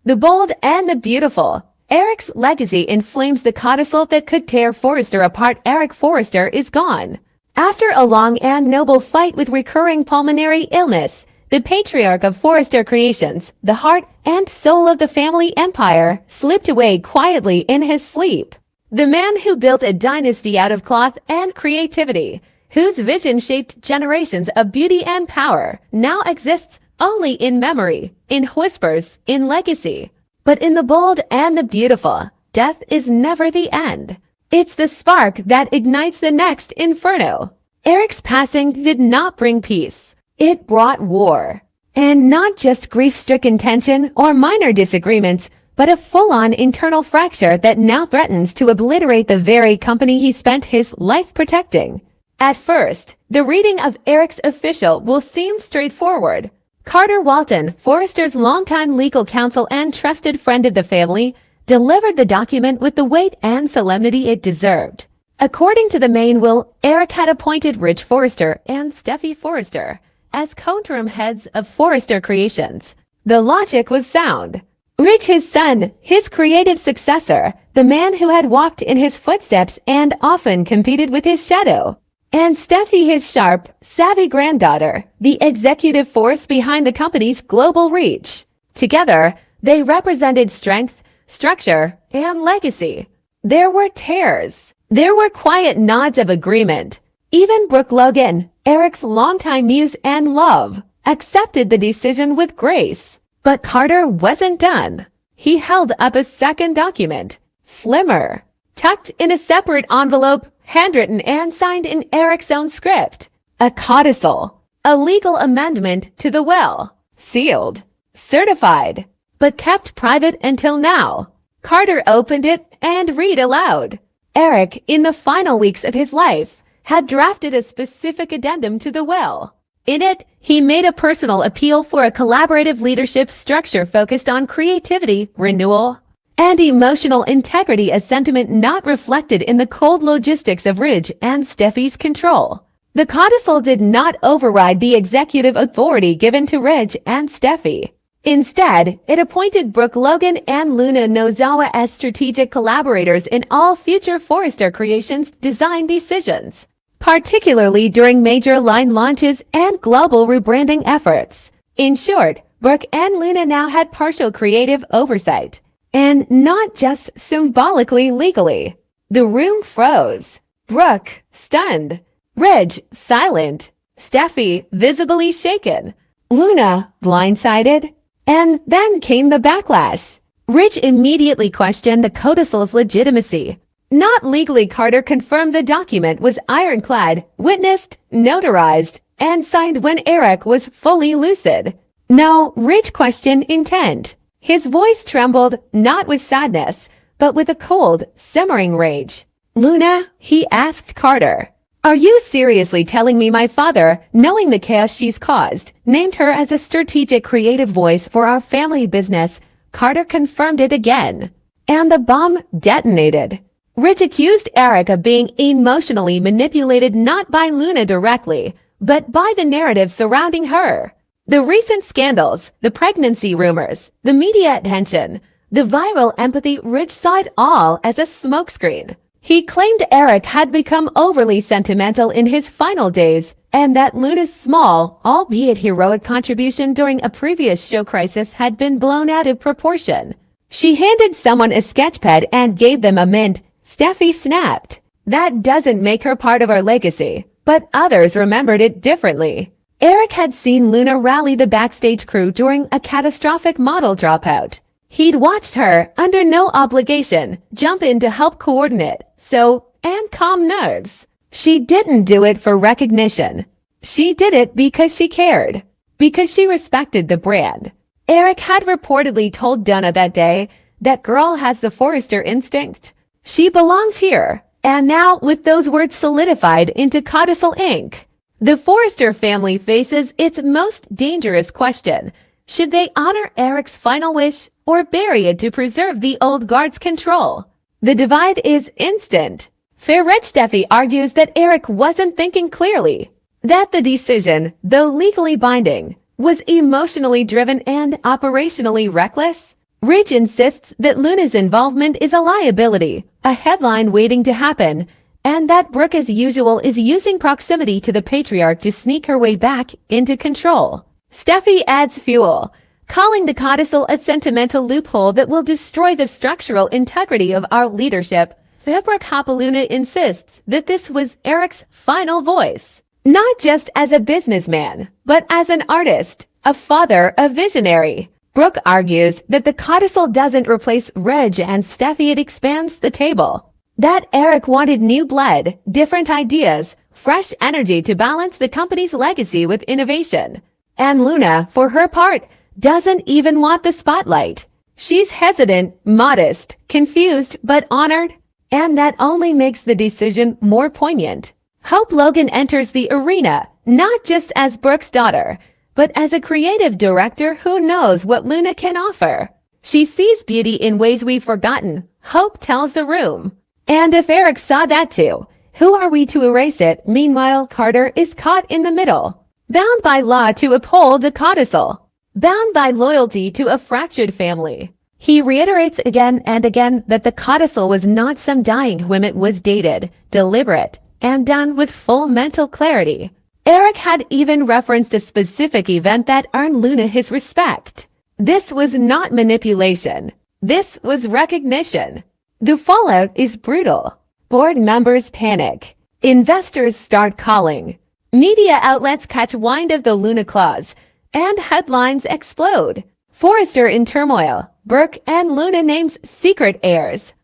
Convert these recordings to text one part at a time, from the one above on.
The bold and the beautiful. Eric's legacy inflames the codicil that could tear Forrester apart. Eric Forrester is gone. After a long and noble fight with recurring pulmonary illness, the patriarch of Forrester Creations, the heart and soul of the family empire, slipped away quietly in his sleep. The man who built a dynasty out of cloth and creativity, whose vision shaped generations of beauty and power, now exists only in memory, in whispers, in legacy. But in the bold and the beautiful, death is never the end. It's the spark that ignites the next inferno. Eric's passing did not bring peace. It brought war. And not just grief-stricken tension or minor disagreements, but a full-on internal fracture that now threatens to obliterate the very company he spent his life protecting. At first, the reading of Eric's official will seem straightforward. Carter Walton, Forrester's longtime legal counsel and trusted friend of the family, delivered the document with the weight and solemnity it deserved. According to the main will, Eric had appointed Rich Forrester and Steffi Forrester as co-interim heads of Forrester Creations. The logic was sound. Rich, his son, his creative successor, the man who had walked in his footsteps and often competed with his shadow. And Steffi, his sharp, savvy granddaughter, the executive force behind the company's global reach. Together, they represented strength, structure, and legacy. There were tears. There were quiet nods of agreement. Even Brooke Logan, Eric's longtime muse and love, accepted the decision with grace. But Carter wasn't done. He held up a second document, slimmer, tucked in a separate envelope, handwritten and signed in Eric's own script. A codicil, a legal amendment to the will, sealed, certified, but kept private until now. Carter opened it and read aloud. Eric, in the final weeks of his life, had drafted a specific addendum to the will. In it, he made a personal appeal for a collaborative leadership structure focused on creativity, renewal, and emotional integrity, a sentiment not reflected in the cold logistics of Ridge and Steffi's control. The codicil did not override the executive authority given to Ridge and Steffi. Instead, it appointed Brooke Logan and Luna Nozawa as strategic collaborators in all future Forrester Creations design decisions, particularly during major line launches and global rebranding efforts. In short, Brooke and Luna now had partial creative oversight. And not just symbolically, legally. The room froze. Brooke, stunned. Ridge, silent. Steffi, visibly shaken. Luna, blindsided. And then came the backlash. Ridge immediately questioned the codicil's legitimacy. Not legally, Carter confirmed the document was ironclad, witnessed, notarized, and signed when Eric was fully lucid. No, Ridge questioned intent. His voice trembled, not with sadness, but with a cold, simmering rage. Luna, he asked Carter, are you seriously telling me my father, knowing the chaos she's caused, named her as a strategic creative voice for our family business? Carter confirmed it again. And the bomb detonated. Ridge accused Eric of being emotionally manipulated not by Luna directly, but by the narrative surrounding her. The recent scandals, the pregnancy rumors, the media attention, the viral empathy, Ridge saw it all as a smokescreen. He claimed Eric had become overly sentimental in his final days, and that Luna's small, albeit heroic contribution during a previous show crisis had been blown out of proportion. She handed someone a sketchpad and gave them a mint. Steffi snapped. That doesn't make her part of our legacy, but others remembered it differently. Eric had seen Luna rally the backstage crew during a catastrophic model dropout. He'd watched her, under no obligation, jump in to help coordinate, and calm nerves. She didn't do it for recognition. She did it because she cared. Because she respected the brand. Eric had reportedly told Donna that day, that girl has the Forrester instinct. She belongs here. And now, with those words solidified into codicil ink, the Forrester family faces its most dangerous question. Should they honor Eric's final wish or bury it to preserve the old guard's control? The divide is instant. Fair-Rich Steffi argues that Eric wasn't thinking clearly, that the decision, though legally binding, was emotionally driven and operationally reckless. Ridge insists that Luna's involvement is a liability, a headline waiting to happen, and that Brooke, as usual, is using proximity to the patriarch to sneak her way back into control. Steffi adds fuel, calling the codicil a sentimental loophole that will destroy the structural integrity of our leadership. Brooke Hopaluna insists that this was Eric's final voice, not just as a businessman, but as an artist, a father, a visionary. Brooke argues that the codicil doesn't replace Reg and Steffi, it expands the table. That Eric wanted new blood, different ideas, fresh energy to balance the company's legacy with innovation. And Luna, for her part, doesn't even want the spotlight. She's hesitant, modest, confused, but honored. And that only makes the decision more poignant. Hope Logan enters the arena, not just as Brooke's daughter, but as a creative director who knows what Luna can offer. She sees beauty in ways we've forgotten, Hope tells the room. And if Eric saw that too, who are we to erase it? Meanwhile, Carter is caught in the middle, bound by law to uphold the codicil, bound by loyalty to a fractured family. He reiterates again and again that the codicil was not some dying whim, it was dated, deliberate, and done with full mental clarity. Eric had even referenced a specific event that earned Luna his respect. This was not manipulation. This was recognition. The fallout is brutal. Board members panic. Investors start calling. Media outlets catch wind of the Luna clause, and headlines explode. Forrester in turmoil. Brooke and Luna names secret heirs.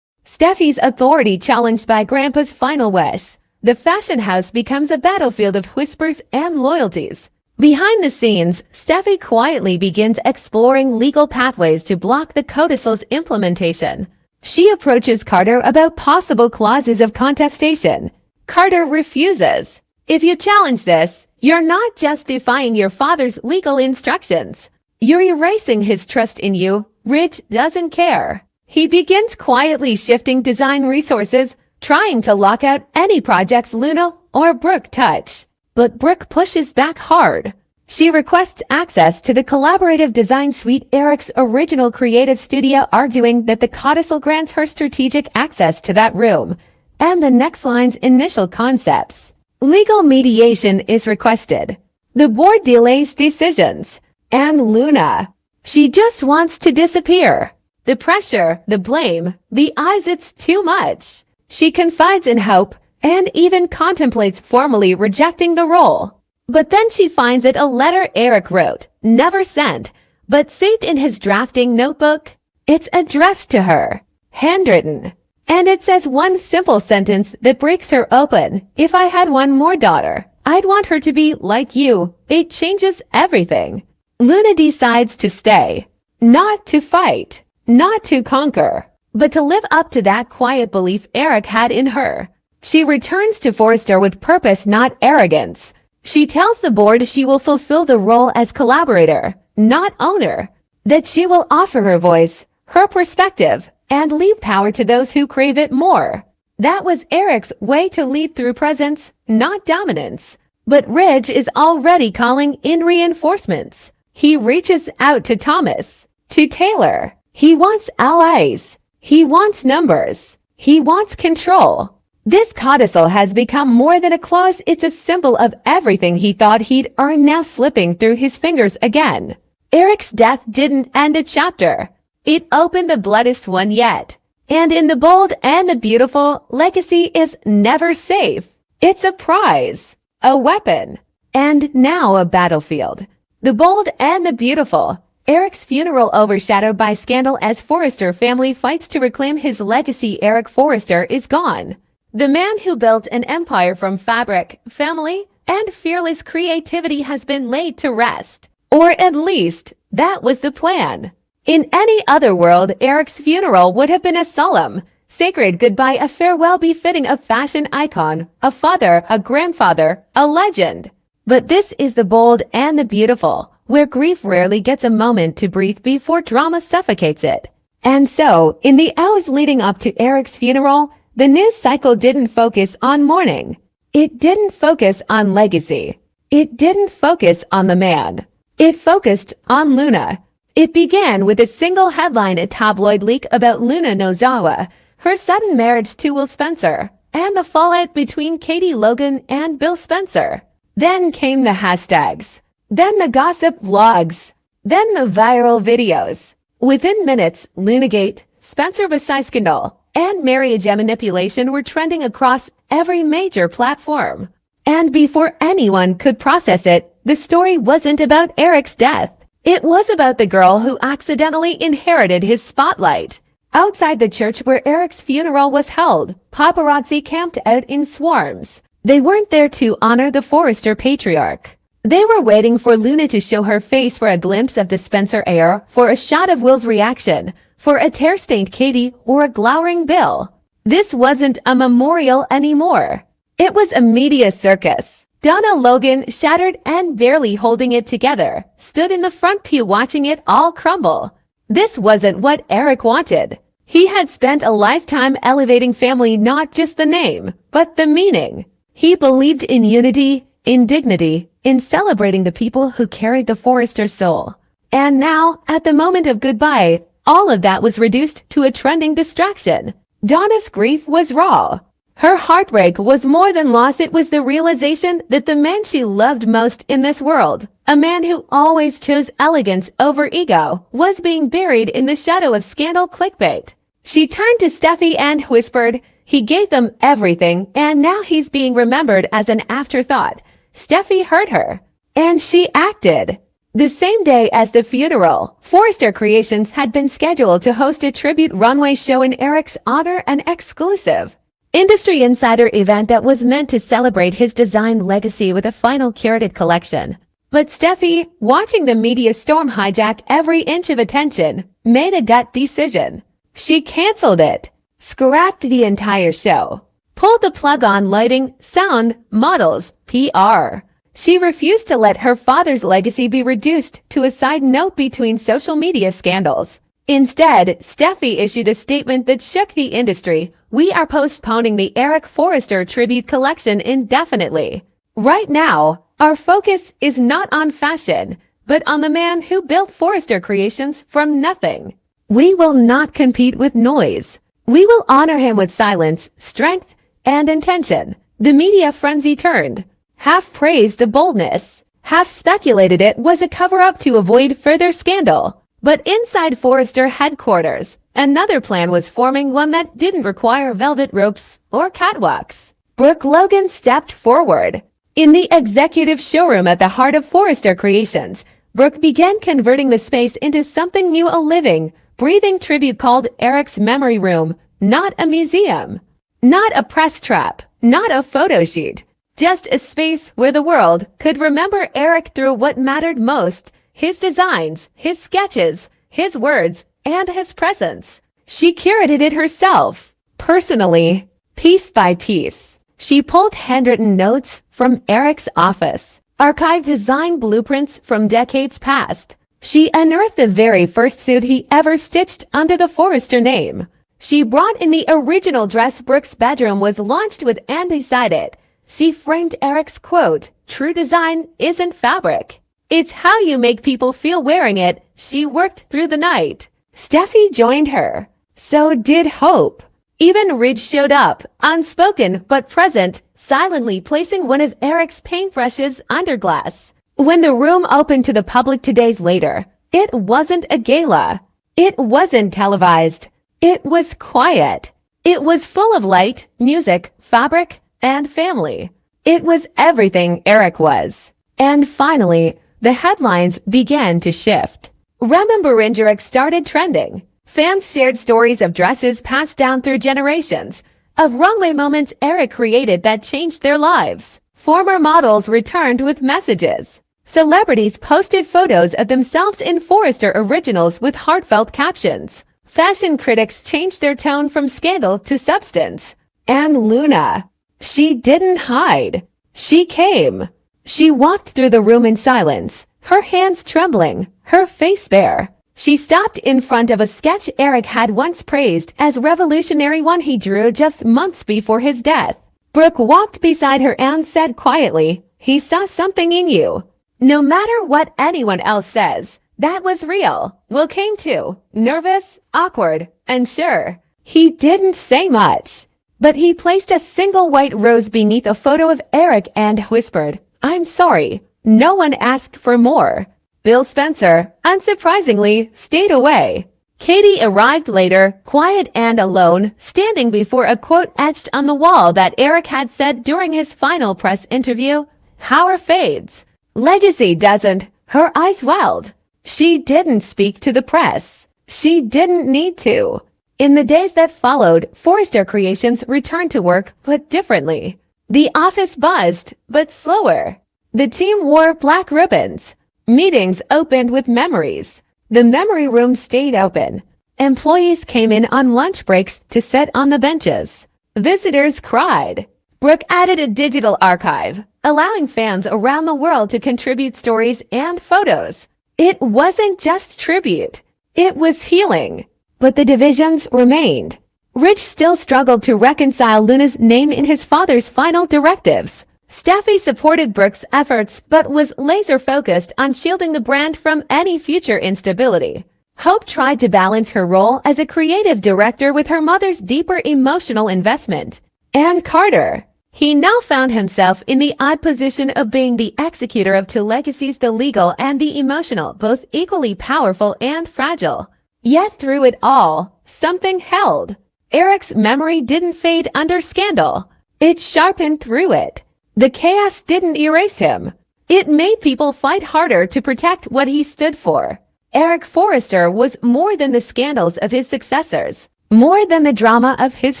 Steffi's authority challenged by Grandpa's final wish. The fashion house becomes a battlefield of whispers and loyalties. Behind the scenes, Steffi quietly begins exploring legal pathways to block the codicil's implementation. She approaches Carter about possible clauses of contestation. Carter refuses. If you challenge this, you're not just defying your father's legal instructions. You're erasing his trust in you. Ridge doesn't care. He begins quietly shifting design resources, trying to lock out any projects Luna or Brooke touch. But Brooke pushes back hard. She requests access to the collaborative design suite, Eric's original creative studio, arguing that the codicil grants her strategic access to that room and the next line's initial concepts. Legal mediation is requested. The board delays decisions. And Luna, she just wants to disappear. The pressure, the blame, the eyes, it's too much. She confides in Hope and even contemplates formally rejecting the role. But then she finds it a letter Eric wrote, never sent, but saved in his drafting notebook. It's addressed to her, handwritten, and it says one simple sentence that breaks her open. If I had one more daughter, I'd want her to be like you. It changes everything. Luna decides to stay, not to fight, not to conquer, but to live up to that quiet belief Eric had in her. She returns to Forrester with purpose, not arrogance. She tells the board she will fulfill the role as collaborator, not owner, that she will offer her voice, her perspective, and leave power to those who crave it more. That was Eric's way to lead through presence, not dominance. But Ridge is already calling in reinforcements. He reaches out to Thomas, to Taylor. He wants allies. He wants numbers. He wants control. This codicil has become more than a clause. It's a symbol of everything he thought he'd earned now slipping through his fingers again. Eric's death didn't end a chapter. It opened the bloodiest one yet. And in the bold and the beautiful, legacy is never safe. It's a prize, a weapon, and now a battlefield. The bold and the beautiful. Eric's funeral overshadowed by scandal as Forrester family fights to reclaim his legacy. Eric Forrester is gone. The man who built an empire from fabric, family, and fearless creativity has been laid to rest. Or at least, that was the plan. In any other world, Eric's funeral would have been a solemn, sacred goodbye, a farewell befitting a fashion icon, a father, a grandfather, a legend. But this is the bold and the beautiful, where grief rarely gets a moment to breathe before drama suffocates it. And so, in the hours leading up to Eric's funeral, the news cycle didn't focus on mourning. It didn't focus on legacy. It didn't focus on the man. It focused on Luna. It began with a single headline, a tabloid leak about Luna Nozawa, her sudden marriage to Will Spencer, and the fallout between Katie Logan and Bill Spencer. Then came the hashtags. Then the gossip blogs. Then the viral videos. Within minutes, Lunagate, Spencer Versailles scandal, and marriage manipulation were trending across every major platform. And before anyone could process it, the story wasn't about Eric's death. It was about the girl who accidentally inherited his spotlight. Outside the church where Eric's funeral was held, paparazzi camped out in swarms. They weren't there to honor the Forrester patriarch. They were waiting for Luna to show her face for a glimpse of the Spencer heir, for a shot of Will's reaction, for a tear-stained Katie or a glowering Bill. This wasn't a memorial anymore. It was a media circus. Donna Logan, shattered and barely holding it together, stood in the front pew watching it all crumble. This wasn't what Eric wanted. He had spent a lifetime elevating family, not just the name, but the meaning. He believed in unity, in dignity, in celebrating the people who carried the Forrester soul. And now, at the moment of goodbye, all of that was reduced to a trending distraction. Donna's grief was raw. Her heartbreak was more than loss. It was the realization that the man she loved most in this world, a man who always chose elegance over ego, was being buried in the shadow of scandal clickbait. She turned to Steffi and whispered, "He gave them everything, and now he's being remembered as an afterthought." Steffi heard her, and she acted. The same day as the funeral, Forrester Creations had been scheduled to host a tribute runway show in Eric's honor, an exclusive industry insider event that was meant to celebrate his design legacy with a final curated collection. But Steffi, watching the media storm hijack every inch of attention, made a gut decision. She canceled it, scrapped the entire show, pulled the plug on lighting, sound, models, PR. She refused to let her father's legacy be reduced to a side note between social media scandals. Instead, Steffi issued a statement that shook the industry. "We are postponing the Eric Forrester tribute collection indefinitely. Right now, our focus is not on fashion, but on the man who built Forrester Creations from nothing. We will not compete with noise. We will honor him with silence, strength, and intention." The media frenzy turned. Half praised the boldness, half speculated it was a cover-up to avoid further scandal. But inside Forrester headquarters, another plan was forming, one that didn't require velvet ropes or catwalks. Brooke Logan stepped forward. In the executive showroom at the heart of Forrester Creations, Brooke began converting the space into something new, a living, breathing tribute called Eric's Memory Room, not a museum, not a press trap, not a photo shoot, just a space where the world could remember Eric through what mattered most: his designs, his sketches, his words, and his presence. She curated it herself, personally, piece by piece. She pulled handwritten notes from Eric's office, archived design blueprints from decades past. She unearthed the very first suit he ever stitched under the Forrester name. She brought in the original dress Brooke's bedroom was launched with, and beside it, she framed Eric's quote, "True design isn't fabric. It's how you make people feel wearing it." She worked through the night. Steffi joined her. So did Hope. Even Ridge showed up, unspoken but present, silently placing one of Eric's paintbrushes under glass. When the room opened to the public 2 days later, it wasn't a gala. It wasn't televised. It was quiet. It was full of light, music, fabric, and family. It was everything Eric was. And finally, the headlines began to shift. Remember Eric started trending. Fans shared stories of dresses passed down through generations, of runway moments Eric created that changed their lives. Former models returned with messages. Celebrities posted photos of themselves in Forrester originals with heartfelt captions. Fashion critics changed their tone from scandal to substance. And Luna, she didn't hide. She came. She walked through the room in silence, her hands trembling, her face bare. She stopped in front of a sketch Eric had once praised as revolutionary, one he drew just months before his death. Brooke walked beside her and said quietly, "He saw something in you. No matter what anyone else says, That was real. Will came too. Nervous, awkward, unsure. He didn't say much. But he placed a single white rose beneath a photo of Eric and whispered, "I'm sorry. No one asked for more." Bill Spencer, unsurprisingly, stayed away. Katie arrived later, quiet and alone, standing before a quote etched on the wall that Eric had said during his final press interview, "Power fades. Legacy doesn't." Her eyes welled. She didn't speak to the press. She didn't need to. In the days that followed, Forrester Creations returned to work, but differently. The office buzzed, but slower. The team wore black ribbons. Meetings opened with memories. The memory room stayed open. Employees came in on lunch breaks to sit on the benches. Visitors cried. Brooke added a digital archive, allowing fans around the world to contribute stories and photos. It wasn't just tribute. It was healing. But the divisions remained. Rich still struggled to reconcile Luna's name in his father's final directives. Steffi supported Brooke's efforts but was laser-focused on shielding the brand from any future instability. Hope tried to balance her role as a creative director with her mother's deeper emotional investment. And Carter. He now found himself in the odd position of being the executor of two legacies, the legal and the emotional, both equally powerful and fragile. Yet through it all, something held. Eric's memory didn't fade under scandal. It sharpened through it. The chaos didn't erase him. It made people fight harder to protect what he stood for. Eric Forrester was more than the scandals of his successors, more than the drama of his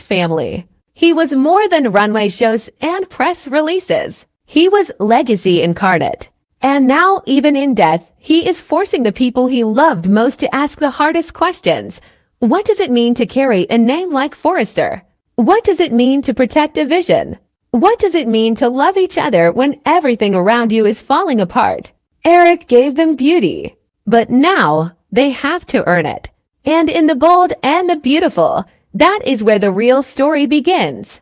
family. He was more than runway shows and press releases. He was legacy incarnate. And now, even in death, he is forcing the people he loved most to ask the hardest questions. What does it mean to carry a name like Forrester? What does it mean to protect a vision? What does it mean to love each other when everything around you is falling apart? Eric gave them beauty, but now they have to earn it. And in the bold and the beautiful, that is where the real story begins.